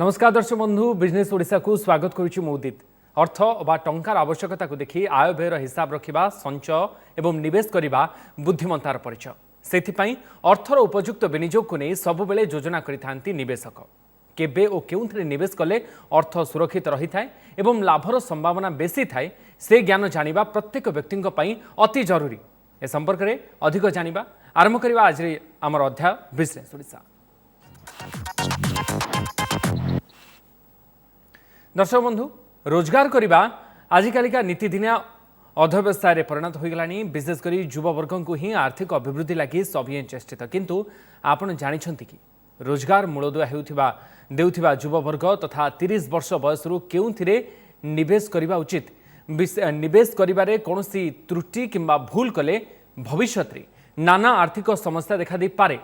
नमस्कार दर्शक बंधु बिजनेस ओडिशा को स्वागत करुच्ची उदित। अर्थ बा टंकार आवश्यकता को देखि आय व्ययर हिसाब रखिबा संचय एवं निवेश करिबा बुद्धिमंतार परिचय। सेथिपाई अर्थर उपयुक्त विनियोग को नहीं सबुबेले योजना करिथांती निवेशक। केबे ओ केउंथरे निवेश कले अर्थ सुरक्षित रही थाए एवं लाभर संभावना बेसी थाए से ज्ञान जानिबा प्रत्येक व्यक्ति पई अति जरूरी। ए संपर्क में अधिक जानिबा आरंभ करिबा आज आमर अध्याय बिजनेस ओडिशा। दर्शक बंधु रोजगार करने आजिकालिका नीतिदिनिया अध्यवसाय परिणत हो गलानी। विशेषकर युववर्ग को ही आर्थिक अभिवृद्धि लगी सभी चेष्टित। किंतु आपण जानिछंती कि रोजगार मूलदुआ देउथिबा युववर्ग तथा 30 वर्ष बयसरू केउथिरे निवेश करने उचित। निवेश करिबारे कौनसी त्रुटि किंबा भूल कले भविष्य में नाना आर्थिक समस्या देखा दे पारे।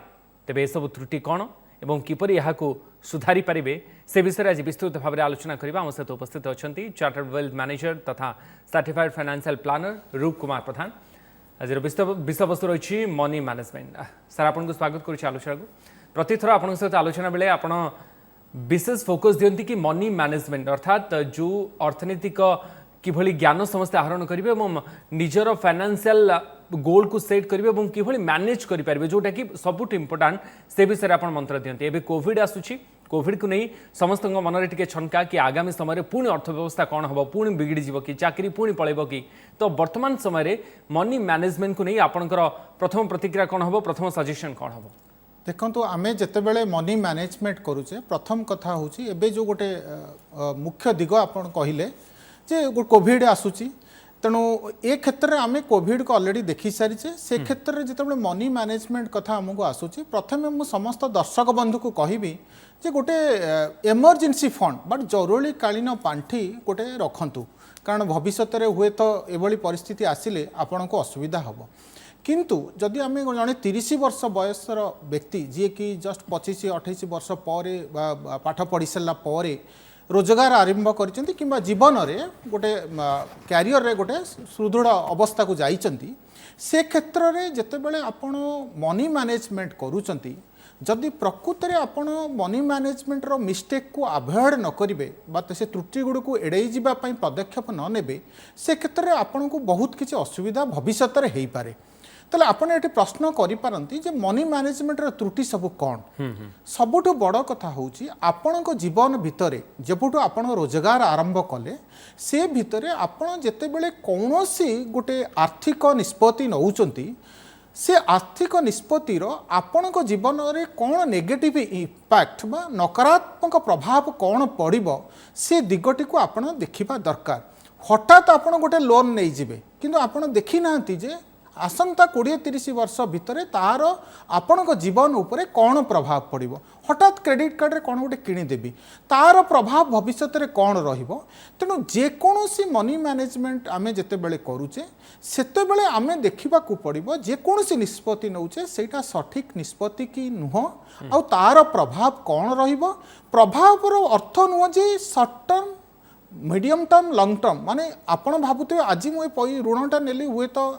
तेबे सब त्रुटि कौन एवं किपरि याहाकु सुधारी पारिबे से विषय आज विस्तृत भाव में आलोचना करबा। हम सहित उपस्थित अछंती चार्टर्ड वेल्थ मैनेजर तथा सर्टिफाइड फाइनेंशियल प्लानर रूप कुमार प्रधान। आज विषय वस्तु रही मनी मैनेजमेंट। सर आपको स्वागत करुच्ची आलोचना को। प्रतिथर आप सहित आलोचना बेले आप विशेष फोकस दियंती कि मनी मैनेजमेंट अर्थात जो अर्थनैतिक किभली ज्ञान समस्ते आहरण करेंगे और निजर फाइनेंशियल गोल को सेट करेंगे और किभली मैनेज करेंगे जोटा कि सबुठ इम्पोर्टाट से विषय आप मंत्र दियंती। एबे कोविड आसुची कोविड को नहीं समस्त मन में टे छनका कि आगामी समय पुणी अर्थव्यवस्था कौन हम पुणी बिगड़ी जीव कि चाकरी पुणी पलैब कि। तो वर्तमान समय मनी मैनेजमेंट को नहीं आपंकर प्रथम प्रतिक्रिया कौन हम प्रथम सजेशन कौन हम? देखो आमे जिते बड़े मनी मैनेजमेंट करुचे प्रथम कथा हूँ एबे जो गोटे मुख्य दिग आप कहले जे कोविड आसूची तेणु ए क्षेत्र में आम कोविड को अलरेडी देखी सारीचे से क्षेत्र में जिते मनी मैनेजमेंट कथा आमको आसूची प्रथम मुझ समस्त दर्शक बंधु को कहबी जे गोटे एमरजेंसी फंड बट जरूरीकालीन पांठी गोटे रखंतु कारण भविष्य हुए तो एभली परिस्थिति आसिले आपण को असुविधा हम। किंतु जदि आम जड़े 30 वर्ष बयसर व्यक्ति जी कि जस्ट 25-28 वर्ष पर पाठ पढ़ी सारा पर रोजगार आरंभ करिसेंती किंबा जीवन रे गोटे कैरियर रे गोटे सुदृढ़ अवस्था को जाइचंती से क्षेत्र रे जेतेबेले आपण मनी मैनेजमेंट करूचंती जदि प्रकृत रे आपण मनी मैनेजमेंट रो मिस्टेक को अवॉइड न करिवे बा से त्रुटि गुड़ को एड़ाई जीवा पई पदक्षेप न नेबे से क्षेत्र रे आपण को बहुत किसी असुविधा भविष्य रे हेई पारे। ताले आपण एठी प्रश्न करि पारंती जे मनी मैनेजमेंट रो त्रुटि सब कौन? सबुठु बड़ कथा होउची आपण को जीवन भितरे जेबुठु आपण रोजगार आरंभ कले से भितरे आपण जेतेबेले कौनसी गोटे आर्थिक निष्पत्ति नउचंती से आर्थिक निष्पत्तिर आपण को जीवन रे कौन नेगेटिव इम्पैक्ट बा नकारात्मक प्रभाव कौन पड़िबो से दिगटी को आपण देखिबा दरकार। हठात आपण गोटे लोन नहीं जिबे किंतु आपण देखि नांती जे आसंता 20-30 वर्ष भितर तार आपण जीवन उपरे कौन प्रभाव पड़ो हठात क्रेडिट कार्ड रे कौन गोटे किणीदेवी तार प्रभाव भविष्य में कौन रहिबो। तेणु जेकोसी मनी मैनेजमेंट आमे जेतेबेले करूचे सेतेबेले आमे देखिबा को पड़िबो जेकोसी निष्पत्ति नउचे सेटा सठिक निष्पत्ति की नुह आ तार प्रभाव कौन रहिबो। प्रभाव रो अर्थ नुह जे short term medium term long term माने आपण भाबुते आज मु ऋणटा नेली हुए तो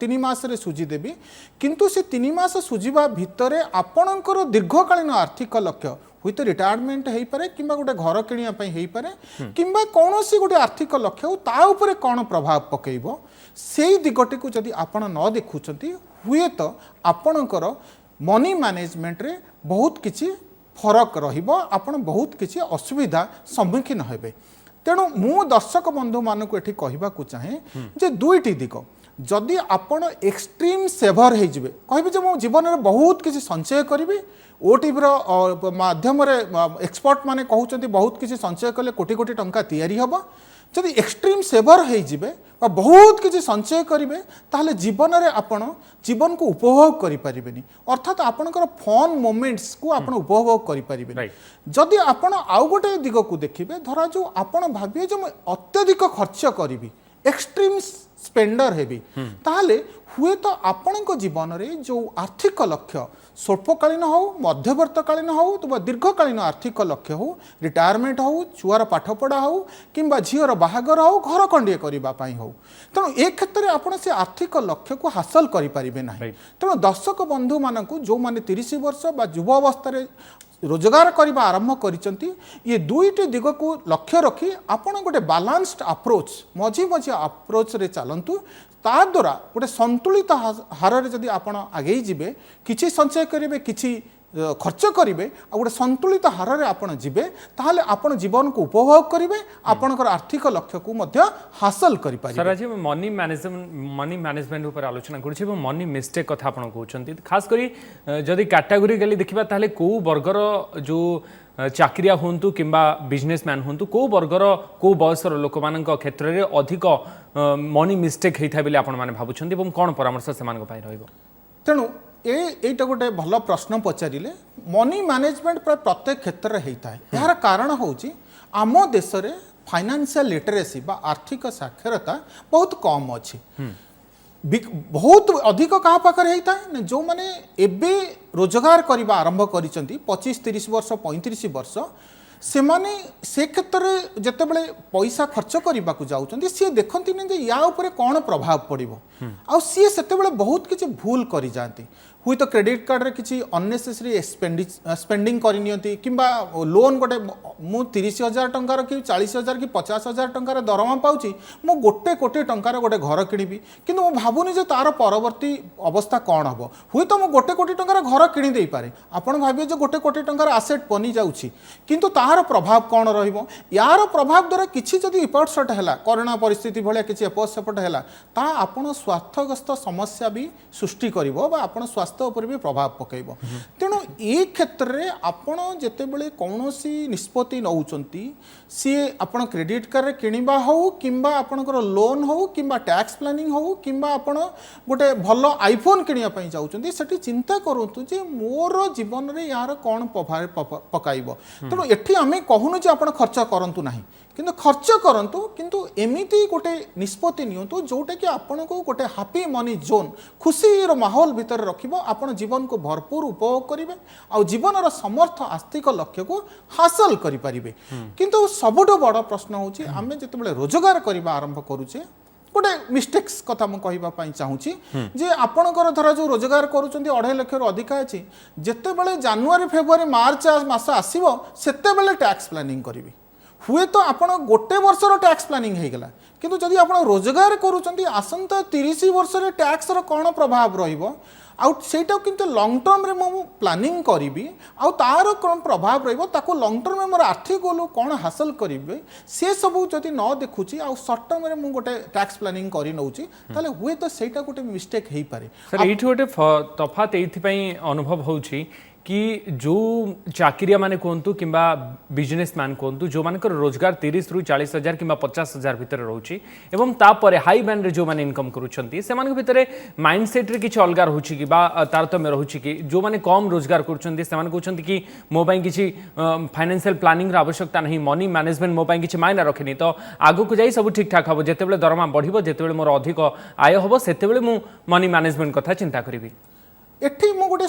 3 मास रे सुझीदेवी किंतु से 3 मास सुझीबा भितरे आपणकर दीर्घकालीन आर्थिक लक्ष्य हुई तो रिटायरमेंट हो पारे किंबा गोटे घर किणिया हो पारे किंबा कौनसी गोटे आर्थिक लक्ष्य हो ता उपरे कौन प्रभाव पकेइबो से दिगटी को जदि आपण न देखुचंती हुए तो आपणकर मनी मैनेजमेंट रे बहुत किछि फरक रहिबो आपण बहुत किछि असुविधा सम्मुखीन हेबे। तेणु मु दर्शक बंधु मान को एठी कहबाकू चाहे जे दुईटी दिग जदि आपण एक्सट्रीम सेभर हो जिवे कहबे जे मो जीवन में बहुत किसी संचय करी ओटीवी माध्यम एक्सपर्ट माने कहउचंती बहुत किसी संचय कले कोटी कोटी टंका तैयारी हबो। जदि एक्सट्रीम सेभर हो जिवे बहुत किसी संचय करेंगे ताहले जीवन में आपण जीवन को उपभोग करि परिबेनी अर्थात आपणकर फन मोमेंट्स को आपण उपभोग करि परिबेनी। जदि आपण आउ गोटे दिग को देखिबे धरा जो आपण भाबिए जे अत्यधिक खर्च करी एक्सट्रीम स्पेंडर हेबी ताहले हुए तो आपण जीवन में जो आर्थिक लक्ष्य स्वल्पकालीन हो मध्यवर्तकालीन हो तो दीर्घकालीन आर्थिक लक्ष्य हो रिटायरमेंट हो छुआर पाठपढ़ा हो कि झीर बाहागर हो घर खंडे करने हो तेणु ए क्षेत्र में आपड़ से आर्थिक लक्ष्य को हासिल करें ना। तेणु दर्शक बंधु मानक जो मैंने 30 वर्ष युवा अवस्था रोजगार करने आरंभ करिसंती ये दुईटी दिग को लक्ष्य रखी आपण गोटे बालान्स्ड अप्रोच मझी मझी अप्रोच रे चलंतु ता द्वारा गोटे संतुलित हार जदि आपण आगे जीवे किछि संचय करेंगे किछि खर्च करेंगे आ गोटे संतुलित हार रे आपण जीवे ताहले आपण जीवन को उपभोग करेंगे आपणकर आर्थिक लक्ष्य को मध्य हासिल करि पारिबे। सर आज मनी मैनेजमेंट ऊपर आलोचना करुछि एवं मनी मिस्टेक कथा आपण कहउछंती खास करी जदि कैटेगोरी गली देखिबा ताहले को वर्गर जो चाकरिया होंतु किंबा बिजनेसमैन होंतु को वर्गर को बयसर लोक मान क्षेत्र में अधिक मनी मिस्टेक होता है आपण मैंने भावुं और कौन परामर्श से तेणु एटा गोटे भल प्रश्न पचारे मनी मैनेजमेंट प्रत्येक क्षेत्र में होता है यार कारण हूँ आम देश में फाइनेंशियल लिटरेसी बा आर्थिक साक्षरता बहुत कम अच्छी बहुत अधिक क्या पाखे होता है जो मैंने एबे रोजगार करने आरंभ कर 25-30 वर्ष 35 वर्ष से माने से क्षेत्र में जितेबाला पैसा खर्च करने को जाऊँच सी देखती नहीं या उपरे कौन प्रभाव पड़ो आ सी से बहुत किसी भूल कर जाती हुई तो क्रेडिट कार्ड रे किसी अननेसेसरी स्पेंडिंग करनी कि लोन गोटे मु 30,000 टंकार कि 40,000 कि 50,000 टंकार दरमा पाऊँ मु गोटे कोटी टंकार गोटे घर किनिबी किंतु मु भावुनी जे तार परवर्ती अवस्था कौन हम हुई तो मु गोटे कोटी टंकार घर किणी दे पारे आपण भाविए जे गोटे कोटी टंकार आसेट बनी जाउछि किंतु तार प्रभाव कौन रहिबो यार प्रभाव द्वारा किछि जदि इपट सट हैला कोरोना परिस्थिति भलिया किछि एपट सेपट हैला ता आपण स्वास्थ्यग्रस्त समस्या भी सृष्टि करिवो बा आपण स्वास्थ्य उपर भी प्रभाव पकईब तेणु ये क्षेत्र में आपण जितेबाला कौन निष्पत्ति नौकरी सी आपण क्रेडिट कार्ड किणवा हो कि आपणकर लोन हो कि टैक्स प्लानिंग हो कि आपण गोटे भल आईफोन किणापी चाहते से चिंता करूँ जे मोर जीवन में यार कौन प्रभाव पकाइब तेणु एठी आम कहूनु जे आपण खर्च करंतु नहीं किंतु खर्च करंतु किंतु एमिति गोटे निष्पत्ति नियंतु जोटा कि आपण को गोटे हैप्पी मनी जोन खुशी माहौल भीतर रखिबो आपण जीवन को भरपूर उपभोग करिवे आ जीवन समर्थ आस्तिक लक्ष्य को हासिल करि परिबे किंतु सबुठ बड़ प्रश्न होची आमे जेतेबेले रोजगार करबा आरंभ करूचे गोटे मिस्टेक्स कथा मुझे कहवाई चाहूँगी जे आपणकर धर जो रोजगार करुँच 2.5 लाख अधिक अच्छी जितेबाला जानुआरी फेब्रुआरी मार्च मास आसो से टैक्स प्लानिंग करेंगे हुए तो आप गोटे वर्षर टैक्स प्लानिंग होगा किंतु जदि आप रोजगार करुँच आसंता 30 वर्ष टैक्सर कौन प्रभाव रहिबो आउ सेटा किंतु लॉन्ग टर्म रे मु प्लानिंग करी आउ तार कौन प्रभाव रहिबो ताको लॉन्ग टर्म में मोर आर्थिक गोल कौन हासिल करेंगे से सब जदि न देखुची आउ शॉर्ट टर्म रे मु गोटे टैक्स प्लानिंग करी नउची ताले हुए तो सेटा गोटे मिस्टेक हेई पारे सर एठी गोटे तफात एथि पई अनुभव होउची कि जो चाकरिया माने कहतु कि बिजनेसमैन कहतु जो मान रोजगार 30 रु 40,000 कि 50,000 भितर रोचे एवं तापर हाई बैंड रे जो माने इनकम करूछंती से मान भितर माइंडसेट रे किछि अलगा रहउछि कि बा तारतम्य रहउछि कि जो माने कम रोजगार करूछंती से मान कहउछंती कि मो पई किछि फाइनेंशियल प्लानिंग रा आवश्यकता नहीं मनी मैनेजमेंट मो पई किछि मायना रखेनी तो आगु को जाई सब ठीक ठाक हबो जेतेबेले दरमा बढ़िबो जेतेबेले मोर अधिक आय हबो सेतेबेले मु मनी मैनेजमेंट कथा चिंता करिवि एठी मो गोटे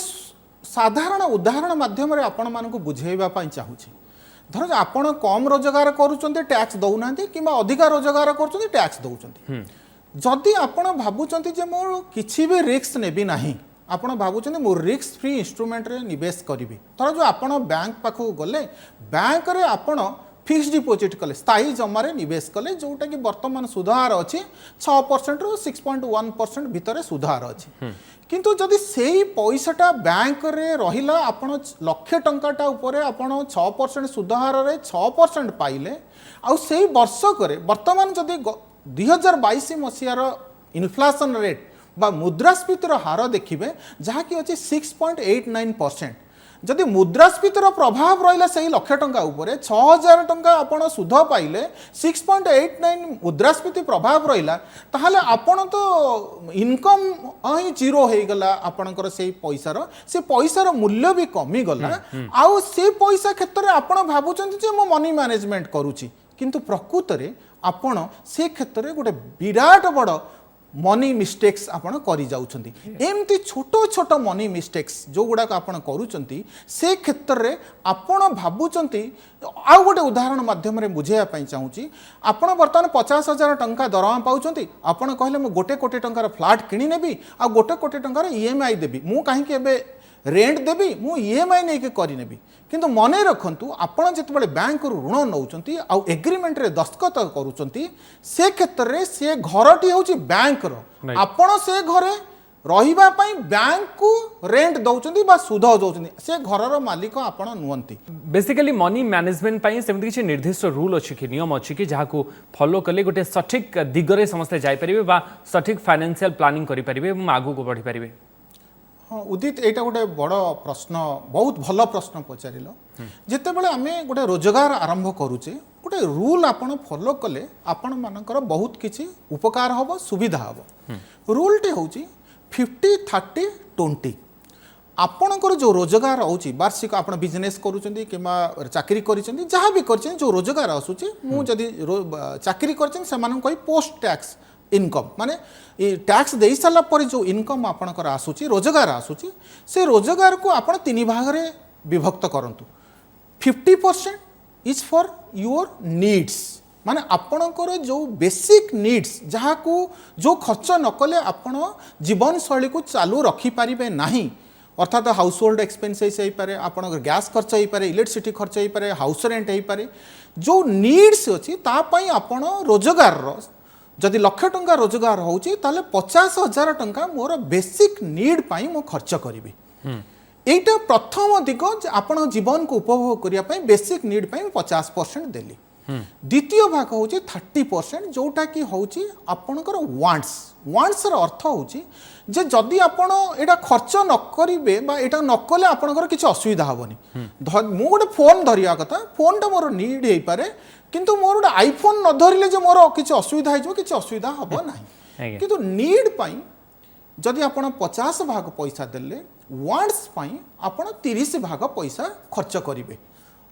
साधारण उदाहरण माध्यम आपण मानक बुझेबा चाहूँगी धर आपण कम रोजगार करुँच टैक्स दौना कि अधिका रोजगार कर टैक्स दौरान जदि आपण भावुं जे मोर किसी भी रिस्क नेबी नहीं आपण भावुं मो रिस्क फ्री इंस्ट्रूमेंट रे निवेश करी धर जो आपण बैंक पाखु गले बैंक रे आपण फिक्स डिपोजिट कले स्थायी जमार निवेश कले जोटा कि वर्तमान सुधार अच्छी 6% रु 6.1% भितर सुधार अच्छी किंतु जदि से पैसाटा बैंक रे रहिला आपण लक्ष टंकाटा उपरे आपण 6% सुधार रे 6% पाइले आउ से वर्षक रे वर्तमान जदि 2022 मसीहार इन्फ्लेशन रेट बा मुद्रास्फीतिर हार देखिबे जहाँ कि अच्छी 6.89% जदि मुद्रास्फीतिर प्रभाव रहा से लक्ष टंका उपरे 6,000 टंका आपण सुध पाइले 6.89 मुद्रास्फीति प्रभाव रहा ताहले आपण तो इनकम ही जीरो हो गला आपणकर से पैसार मूल्य भी कमी गला आउ से पैसा क्षेत्र में आपण भावुचंती जे मो मनी मैनेजमेंट करूची किंतु प्रकृत रे आपण से क्षेत्र में गोटे विराट बड़ मनी मिस्टेक्स आपण करी जाउछंती एमती छोट छोट मनी मिस्टेक्स जो गुडा आपण करूछंती से क्षेत्र रे आपण भाबुछंती आ गोटे उदाहरण माध्यम रे बुझेया पई चाहूची आपण वर्तमान 50,000 टंका दरमा पाउछंती आपण कहले मु गोटे कोटी टंकार फ्लैट किनी नेबी आ गोटे कोटी टंकार ईएमआई देबी मु काहे के एबे रेंट देवी मु ईएमआई नहीं के करिनेबी किंतु मने रखंतु आपण जेतेबेले बैंक रु ऋण नौचंती आ एग्रीमेंट रे दस्तखत करूचंती से क्षेत्र रे से घरटी होची बैंक रो Right. आपण से घरे रहिबा पई बैंक को रेंट दउचंती बा सुध दउचंती से घरर मालिक आपण नुहंती बेसिकली मनी मैनेजमेंट पाई सेमति किछि निर्दिष्ट रूल अछि कि नियम अछि कि जहाको फॉलो कले गोटे सठिक दिगरे समस्त जाय परिबे बा सठिक फाइनेंशियल प्लानिंग करि परिबे एवं आगु को बढ़ी परिबे। हाँ उदित एटा गोटे बड़ प्रश्न बहुत भल प्रश्न पचारिल जितेबाला आम गोटे रोजगार आरंभ करुचे गोटे रूल आपण फॉलो कले आपण मानकर बहुत किछि उपकार हब सुविधा हब रूलटे होची 50-30-20 आपणकर जो रोजगार होची वार्षिक आपण बिजनेस करूचंदी किमा चाकरी करिसेंदी जहाँ भी करिसेंदी जो रोजगार आसुची मु जदी चाकरी करिसेंदी समान कोई पोस्ट टैक्स इनकम माने ये टैक्स दे सारा पर जो इनकम आपणकर आसुची रोजगार आसुची से रोजगार को आपण तीन भाग रे विभक्त करंतु 50% इज फॉर योर नीड्स माने आपणकर जो बेसिक नीड्स जहाँ को जो खर्च न कले आपण जीवन शैली को चालू रखी पारिबे नाही अर्थात हाउस होल्ड एक्सपेंसेस हो पारे आपण गैस खर्च हो पारे इलेक्ट्रिसिटी खर्च हो पारे हाउस रेंट हो पारे जो नीड्स अच्छी तापाई आपण रोजगार जदि लक्ष टंका रोजगार होची ताले 50,000 टंका मोर बेसिक नीड पाई मो खर्च करिबी एटा प्रथम दिग आपण जीवन को उपभोग करिया पाई बेसिक नीड पाई 50% देली द्वितीय भाग होची 30% जोटा कि होची आपणकर वांट्स र अर्थ होची जे जदि आपण एटा खर्च न करिवे बा एटा न कले आपणकर किछ असुविधा हबनी मु गोटे फोन धरिया कथा फोनटा मोर नीड हेई पारे किंतु मोर गोटे आईफोन न धरिले जे मोर किछ असुविधा हेजो किछ असुविधा हबो नाही किंतु नीड पाई जदि आपण 50 भाग पैसा देले वांट्स पाई आपण 30 भाग पैसा खर्च करिवे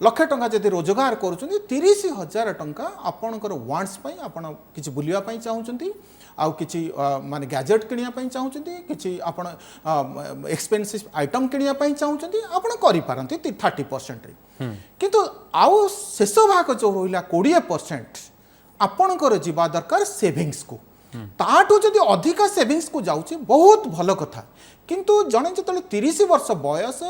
लक्ष टंका जदि रोजगार करूछंती 30,000 टंका आपणकर वांट्स पाई आपण किछि बुलिया पाई चाहुछंती आउ किछि माने गैजेट किनिया पाई चाहुछंती किछि आपण एक्सपेंसिव आइटम किनिया पाई चाहुछंती आपण करि पारंती 30% रे किंतु आउ शेष भाग जो रहिला 20% आपणकर जीवा दरकार सेविंग्स को ताठू जदि अधिका सेविंग्स को जाउची बहुत भल कथा किंतु जने जतले 30 वर्ष बयस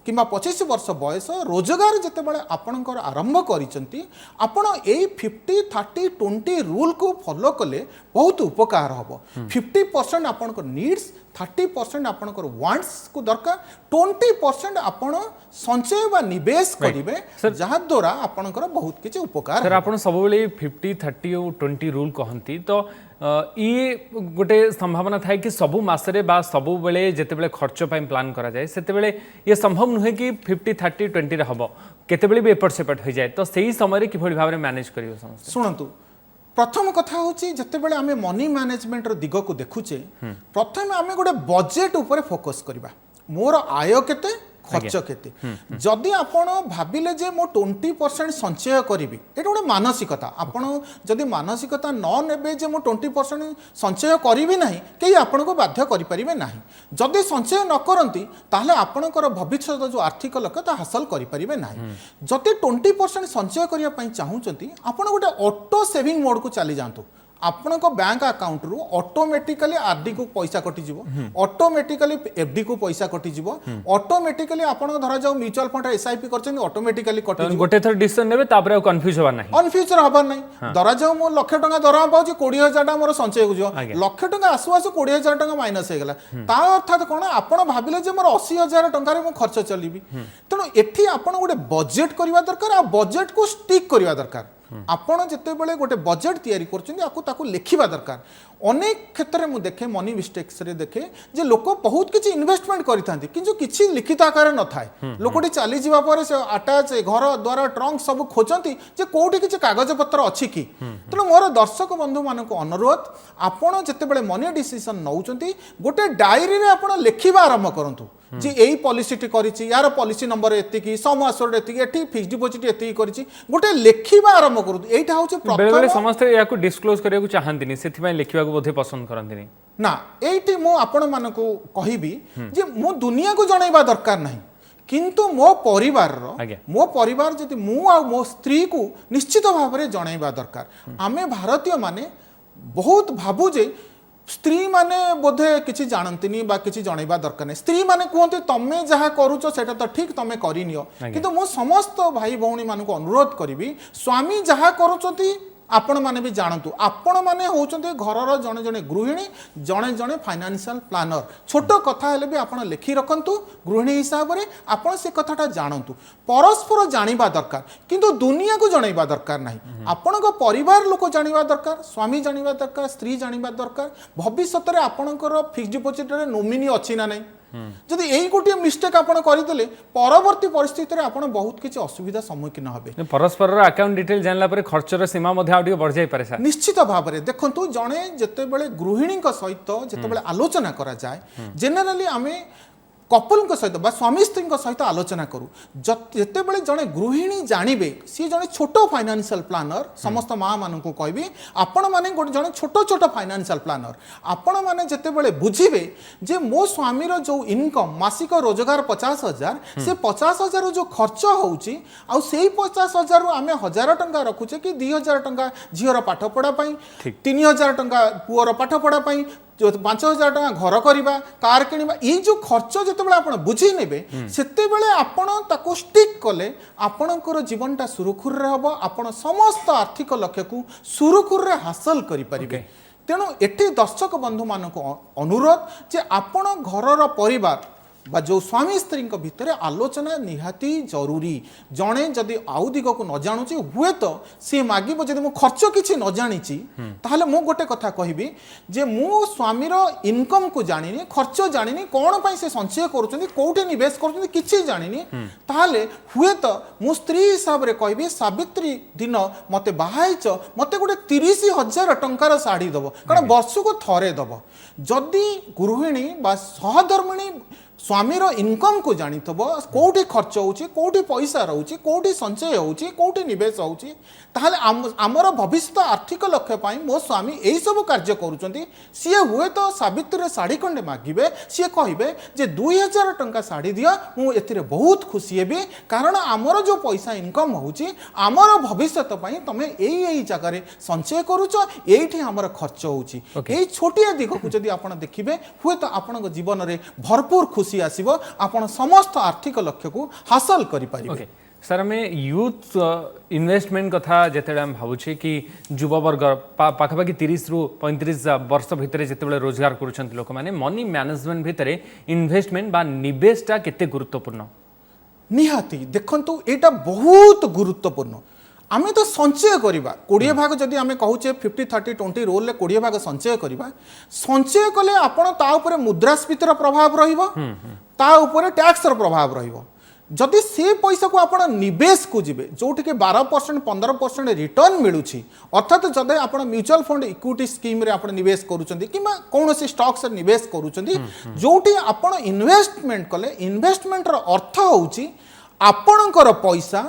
किंबा 25 वर्ष बयस रोजगार जितेबाला आपणकर आरंभ करिसंती आपण ए 50-30-20 रूल को फॉलो कले बहुत उपकार हबो 50% आपणकर नीड्स 30% आपणकर वांट्स को दरकार 20% आपण संचय बा निवेश करिवे जहा द्वारा आपणकर बहुत किछि उपकार सर आपण सब बेले 50-30-20 रूल कहंती तो ये गोटे संभावना थाए कि सबु मासरे बा सबु बेले जेते बेले खर्च पाई प्लान करा जाए सेते बेले ये संभव नुहे कि 50-30-20 रे हबो केते बेले भी एपट सेपट हो जाए तो सही समय रे किभଳି भाबरे मैनेज करियो समस्त सुनंतु प्रथम कथा होची जते बेले आमे मनी मैनेजमेंट रो दिग को देखुचे प्रथम आमे गोटे बजेट ऊपर फोकस करबा मोर आय केते खर्च केते जदि आपण भाबिले जे मो 20% संचय करिवि एटा गोटे मानसिकता आपण जदि मानसिकता न नेबे जे मो 20% संचय करिवि नाही केही आपण को बाध्य करि परिबे नाही जदि संचय न करंती ताले आपणकर भविष्यत जो आर्थिक लक्ष्य हासिल करि परिबे नाही जदि 20% संचय करिया पई चाहुचंती आपण गोटे ऑटो सेविंग मोड को चली जांतु आपण को बैंक अकाउंट रु ऑटोमेटिकली आरडी को पैसा कटि जिवो ऑटोमेटिकली एफडी को पैसा कटि जिवो ऑटोमेटिकली आपण धरा जाऊ म्यूचुअल फंड एसआईपी करछन ऑटोमेटिकली कटि जिवो गोटे थर डिसीजन नेबे तापरे कंफ्यूज होबा नाही कन्फ्यूजन हबार नाही धरा जाऊ मो लाख टका दरमा पाउची 20,000 टका मोर संचय को जिवो लाख टका आसु आसु 20,000 टका माइनस हे गेला ता अर्थात कोन आपण भाबिले जे मोर 80,000 टका रे मो खर्च चलीबी तनो एठी आपण गोटे बजेट करबा दरकार आ बजेट को स्टिक करबा दरकार आपण जिते बेले गोटे बजेट तैयारी करछन आकु ताकु लेखिबा दरकार अनेक क्षेत्र में देखे मनी मिस्टेक्स रे देखे जे लोक बहुत किछि इन्वेस्टमेंट करिथांती किछु किछि लिखित आकार न थाए लोकटी चली जीवा पर से अटैच घर द्वारा ट्रंक सब खोजंती जे कोठी किछि कागज पत्र अछि कि तनो मोर दर्शक बंधु मानको अनुरोध आपण जिते बेले मनी डिसीजन नउचंती गोटे डायरी रे आपण लेखिबा आरंभ करंतु जे एई पॉलिसीटी करिछि यार पॉलिसी नंबर एति की सम असोर्ड एति एठी फिक्स डिपॉजिट एति करिछि गोटे लेखिबा आरंभ करू एटा होछि बेले बेले समस्त याकु डिस्क्लोज करिया को चाहंतिनी सेथिबाई लेखिबा को बोधे पसंद करंतिनी ना एठी मो आपण मानको कहिबी जे मो दुनिया को जणाइबा दरकार नाही किंतु मो परिवार जदि मु आ मो स्त्री को निश्चित भाव में जणाइबा दरकार आमे भारतीय माने बहुत भाबु जे स्त्री माने बोधे किसी जानती बा किसी जनइबा दरकार नहीं स्त्री माने कहते तमें जहाँ करुच सेटा तो ठीक तमें करनियो किंतु मु समस्त भाई भौणी मानक अनुरोध करी स्वामी जहाँ करुचंती आपण माने भी जानतु आपण माने होचंते घरर जने जने गृहिणी जने जने फाइनेंशियल प्लानर छोट कथा हेले भी आपण लिखि रखंतु गृहिणी हिसाब रे आपण से कथाटा जानतु परस्पर जानिबा दरकार किंतु दुनिया को जनइबा दरकार नाही आपण को परिवार लोक जानिबा दरकार स्वामी जानिबा दरकार स्त्री जानिबा दरकार भविष्य रे आपणकर फिक्स डिपोजिट रे नोमिनी अछि ना नाही जदि यही गोटे मिस्टेक आपण करदेले परवर्ती परिस्थिति रे आपण बहुत किसी असुविधा सम्मुखीन हेबे परस्पर अकाउंट डिटेल जानला परे खर्चर सीमा मध्ये आउ बढ़ जाई पारे सर निश्चित भाव में देखंतु जणे जेतेबेले गृहिणी सहित जेतेबेले आलोचना करा जाए जेनेराली आमे कपल सहित स्वामी स्त्री सहित आलोचना करूँ जितेबले जड़े गृहिणी जानवे सी जड़े छोट फाइनेंशियल प्लानर समस्त माँ मान को कहबी आपण मैंने जड़े छोट छोट फाइनेंशियल प्लानर आपण मैंने जितेबले बुझे जे मो स्वामी जो इनकम मासिक रोजगार 50,000 से 50,000 जो खर्च होउची आउ से 50,000 आम 1,000 टंका रखुचे कि 2,000 टंका झीर पाठ पढ़ापी 3,000 टंका पुअर पाठ पढ़ापी जो 5,000 टंका घर करवा कार किणवा ये जो खर्च जितेबाला आप बुझी ने से आपण ताको स्टिक कले आपणकर जीवनटा सुरखुर हम आपण समस्त आर्थिक लक्ष्य को सुरखुर हासिल करें तेणु एटी दर्शक बंधु मान अनुरोध जे आपण घरर परिवार बा जो स्वामी स्त्री भितर आलोचना निहाती जरूरी जड़े जदि आउ दिग को न जानुची हुए तो सी मागिब जदि मु खर्च किसी न जानी ताहले मु गोटे कथा कहबी जे मु स्वामीर इनकम को जानिनी खर्च जानिनी कौन पाई से संचय करूछंती कोठे निवेश करूछंती किछि जानिनी ताहले हुए तो मु स्त्री हिसाब रे कहबी सावित्री दिन मते बाहाइच मते गोटे 30,000 टंकार साड़ी दबो कारण वर्ष को थरे दबो जदि गृहिणी बा सहधर्मिणी स्वामीर इनकम को जानी कौटी खर्च होची कौटी पैसा रोची कौटी संचय होची कौटी निवेश होची ताहले आमर भविष्य आर्थिक लक्ष्य पाई मो स्वामी यही सब कार्य करूचंती सी हुए तो सावित्री साड़ी खंडे मागिबे सी कहबे जे 2,000 टंका साड़ी दिया मु एथिरे बहुत खुशी हेबी कारण आमर जो पैसा इनकम होची आमर भविष्य पाई तमे एई जगह रे संचय करूच एठी आमर खर्च होची एई छोटिया दिग को जदी आपण देखिबे हुए तो आपन जीवन रे भरपूर खुशी आसीबो आपण समस्त आर्थिक लक्ष्य को हासिल करि परिबे सर आम यूथ इन्वेस्टमेंट कथा जिते आम भावुचे कि युववर्ग पाखापाखि 30 रु 35 वर्ष भितर जिते रोजगार कर लोक मैंने मनी मैनेजमेंट भितर इन्वेस्टमेंट बा निवेशटा केते गुरुत्वपूर्ण निहाती देखंतु एटा बहुत गुरुत्वपूर्ण आमे तो संचय करवा 20 भाग जदि आमे कहूचे 50-30-20 रोल ले 20 भाग संचय करवा संचय कले आपण ता ऊपर मुद्रास्फीतिर प्रभाव रहिबो ता ऊपर टैक्स र प्रभाव रहिबो जदि से पैसा को आप निवेश को जीवे जोटि 12% 15% रिटर्न मिलूची अर्थात जदि आप म्यूचुअल फंड इक्विटी स्कीम रे आप निवेश करूचंती किमा कौन सी स्टॉक्स रे निवेश करूचंती जोटि आप इन्वेस्टमेंट कले इन्वेस्टमेंट र अर्थ होउची आपणकर पैसा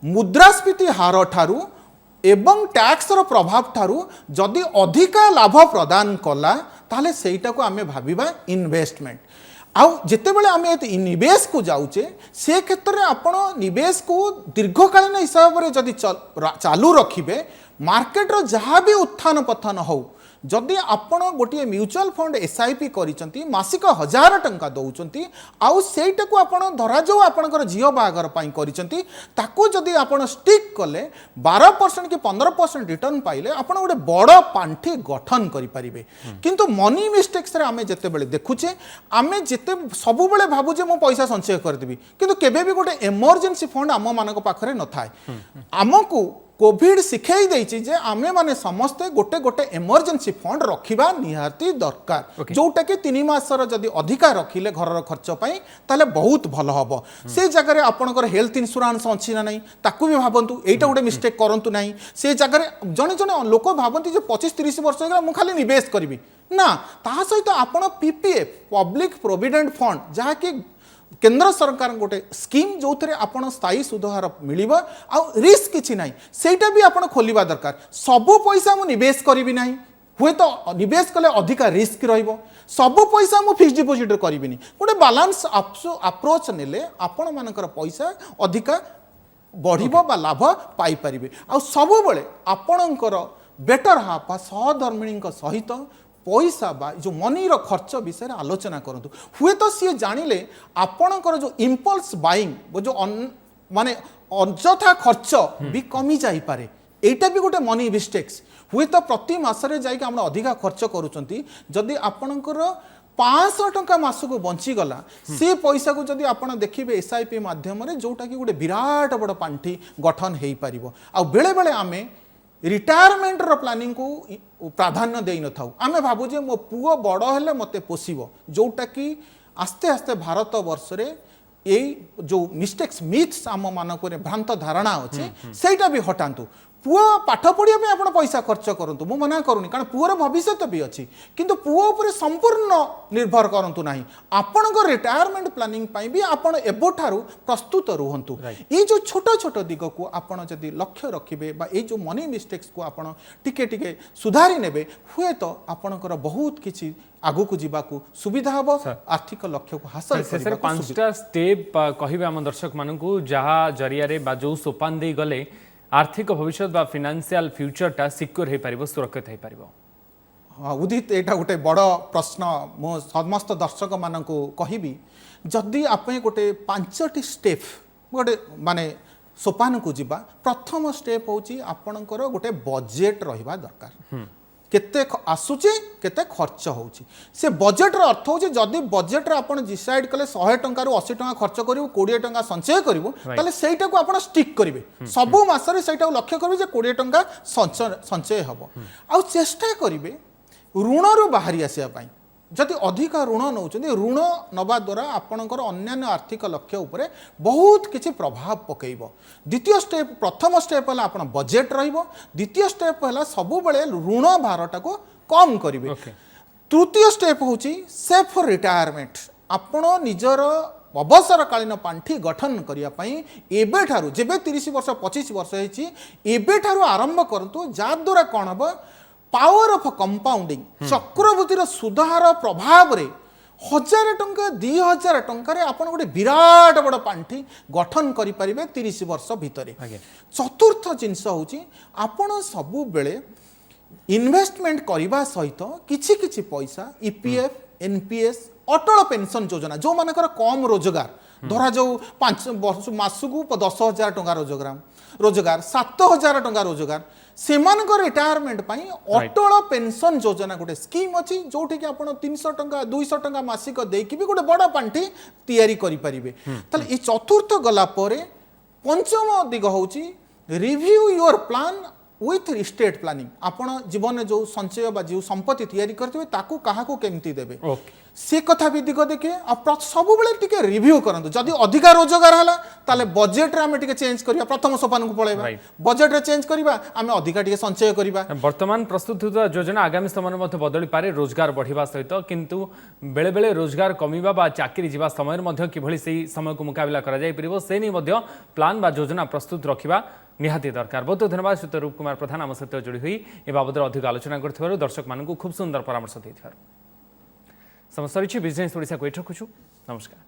मुद्रास्फीति हार ठारू एवं टैक्स रो प्रभाव ठारू जदि अधिका लाभ प्रदान कला ताले सेटा को आमे भाबिबा इन्वेस्टमेंट आउ जितेबले आमे निवेश को जाउचे से क्षेत्र में आपण निवेश को दीर्घकालीन हिसाब रे जदि चालू रखिबे मार्केट रो जहाँ भी उत्थान पतन हो जदि आपण गोटे म्यूचुअल फंड एसआईपी करिसंती मासिक 1,000 टंका दउचंती आउ सेटा को आपण धरा जो आपणकर झियो बागर पाई करिसंती ताको जदि आपण स्टिक कले 12% कि 15% रिटर्न पाइले आपण गोटे बड़ पांठी गठन करि परिबे किंतु मनी मिस्टेक्स रे आमे जते बेले देखुचे आमे जते सब बेले भाबु जे मो पैसा संचय कर देबी किंतु केबे भी गोटे इमरजेंसी फंड आम मानक पाखरे न थाए आमको कोविड शिखाई देछि जे आमे माने समस्ते गोटे गोटे इमरजेंसी फंड रखिबा निहाती दरकार जोटा कि 3 मासर जदि अधिका रखिले घर खर्च पाई ताले बहुत भल हबो से जगह रे आपनकर हेल्थ इंश्योरेंस अछि ना नहीं ताकू भी भाबंतु एटा गोटे मिस्टेक करंतु नहीं से जगह रे जने जने लोक भाबंती जे 25-30 वर्ष हो मु खाली निवेश करबी ना ता सहित आपण पीपीएफ पब्लिक प्रोविडेंट फंड जहा कि केंद्र सरकार गोटे स्कीम जो थे आपन स्थायी सुधहार मिलिबा आ रिस्क किछि नाही सेटा भी आपन खोलिबा दरकार सबु पैसा मु निवेश करिवि नाही हुए तो निवेश कले अधिका रिस्क रहिबो सबु पैसा मु फिक्स डिपोजिट करिविनी गोटे बैलेंस अप्रोच नेले आपन मानकर पैसा अधिका बढ़िबो बा लाभ पाई परिबे आ सबु बेले आपनकर बेटर हाफ सहधर्मिणी सहित पैसा बा जो मनी रो खर्च विषय रे आलोचना करंतु हुए तो सी जानिले आपणकर जो इम्पल्स बाइंग वो जो माने अଯଥା खर्च भी कमी जाई पारे एटा भी गोटे मनी मिस्टेक्स हुए तो प्रति मासरे जाइके हम अधिका खर्च करूचंती जदि आपणकर 500 टंका मासको बंचीगला से पैसा को जदि आप देखिए एसआईपी माध्यम जोटा कि गोटे विराट बड़ पांठी गठन हो पार आ बेले बेले आम रिटायरमेंट प्लानिंग को प्राधान्य दे न आम भावुजे मो पुओ बड़ हेले मते पोषिब जोटा कि आस्ते आस्ते भारत वर्ष रे यही जो मिस्टेक्स मिथ्स आम मानक भ्रांत धारणा अच्छे सेटा भी हटातु पुओ पाठ पढ़िया आप पैसा खर्च करूँ मु मना करूनी कारण पुअर भविष्य भी अच्छी किंतु पुओ उपरे संपूर्ण निर्भर करूँ ना आपण रिटायरमेंट प्लानिंग भी आपण एबठारु प्रस्तुत रुहतु ये जो छोट छोट दिग को आपड़ जदि लक्ष्य रखिए ये जो मनी मिस्टेक्स को आपड़ टिके टिके सुधारी नेबे हुए तो आपणकर बहुत किछि आगु को जीवाकू सुविधा हम आर्थिक लक्ष्य को हासिल सर 5टा स्टेप कहिबे हम दर्शक मानकू जहा जरिया बा जो सोपान दे गले आर्थिक भविष्य बा फाइनेंशियल फ्यूचरटा सिक्योर हो पार सुरक्षित हो पार हाँ उदित यहाँ गोटे बड़ प्रश्न मो समस्त दर्शक मानक कहबी जदि आप गोटे 5टी स्टेप गोटे माने सोपान को जीवा प्रथम स्टेप होची आपणकर गोटे बजेट रहिबा दरकार केते आसुची केते खर्च होची से बजेट रो अर्थ होची जदि बजेट रे आपण डिसाइड कले 100 टंका रु 80 टंका खर्च करिवो 20 टंका संचय करिवो ताले सेटा को आपण स्टिक करिवे सबु मासरे सेटा लक्ष्य करिवे जे 20 टंका संचय हबो आ चेष्टा करिवे ऋण रु बाहरी आसिया पई जदि अधिक ऋण नौचंदी ऋण नबा द्वारा आपणकर अन्य आर्थिक लक्ष्य उपरे बहुत किछि प्रभाव पकेइबो द्वितीय स्टेप प्रथम स्टेप हला आपण बजेट रहिबो द्वितीय स्टेप हला सबु बेले ऋण भारटा को कम करिवे तृतीय स्टेप होची सेफ रिटायरमेंट आपण निजर अवसरकालीन पांठी गठन करिया पई एबे ठारू जेबे 30 वर्ष 25 वर्ष हेची एबे ठारू आरंभ करंतु जा द्वारा कोन हबो पावर ऑफ कंपाउंडिंग चक्रवृत्तिर सुधार प्रभाव रे 1000 टंका 2000 टंका रे आपण गोटे विराट बड़ पांठी गठन करि परिबे 30 वर्ष भितरे चतुर्थ जिंस होची आपण सबु बेले इन्वेस्टमेंट करबा सहित किछि किछि पैसा ईपीएफ एनपीएस अटल पेंशन योजना जो मानकर कम रोजगार धरा जो 5 वर्ष मासकू 10,000 टंका रोजगार 7,000 टंका रोजगार सेमानक रिटायरमेंट पाई अटल पेंशन योजना गोटे स्कीम अच्छी जोठी कि आपण 300 टंका 200 टंका मासिक देकी भी गोटे बड़ पांठी तैयारी करि परिबे ताले ई चतुर्थ गला परे पंचम दिग होची review your plan with restate planning आपण जीवन में जो संचय बा जो संपत्ति तैयारी करथिबे ताकू काहाकू केमती देबे से कथा भी दिग देखे सब बेले टिके रिव्यू करंतु जदि अधिका रोजगार हला ताले बजेट रे आमे टिके चेंज करिया प्रथम सोपान को पळेबा बजेट रे चेंज करिबा आमे अधिका टिके संचय करिबा वर्तमान प्रस्तुत होता योजना आगामी समय मध्ये बदली पारे रोजगार बढ़िबा सहित किंतु बेले बेले रोजगार कमिबा बा चाकरी जीवा समय मध्ये किभली सेही समय को मुकाबला करा जाय परिबो से नै मध्ये प्लान बा योजना प्रस्तुत रखिबा निहाती दरकार बहुत धन्यवाद श्री रूप कुमार प्रधान आम सहित जोड़ी हुई ए बाबद अधिक आलोचना कर दर्शक मानू खूब सुंदर परामर्श देथिबार समस्त बिजनेस ओडिशा को एठकुछु नमस्कार।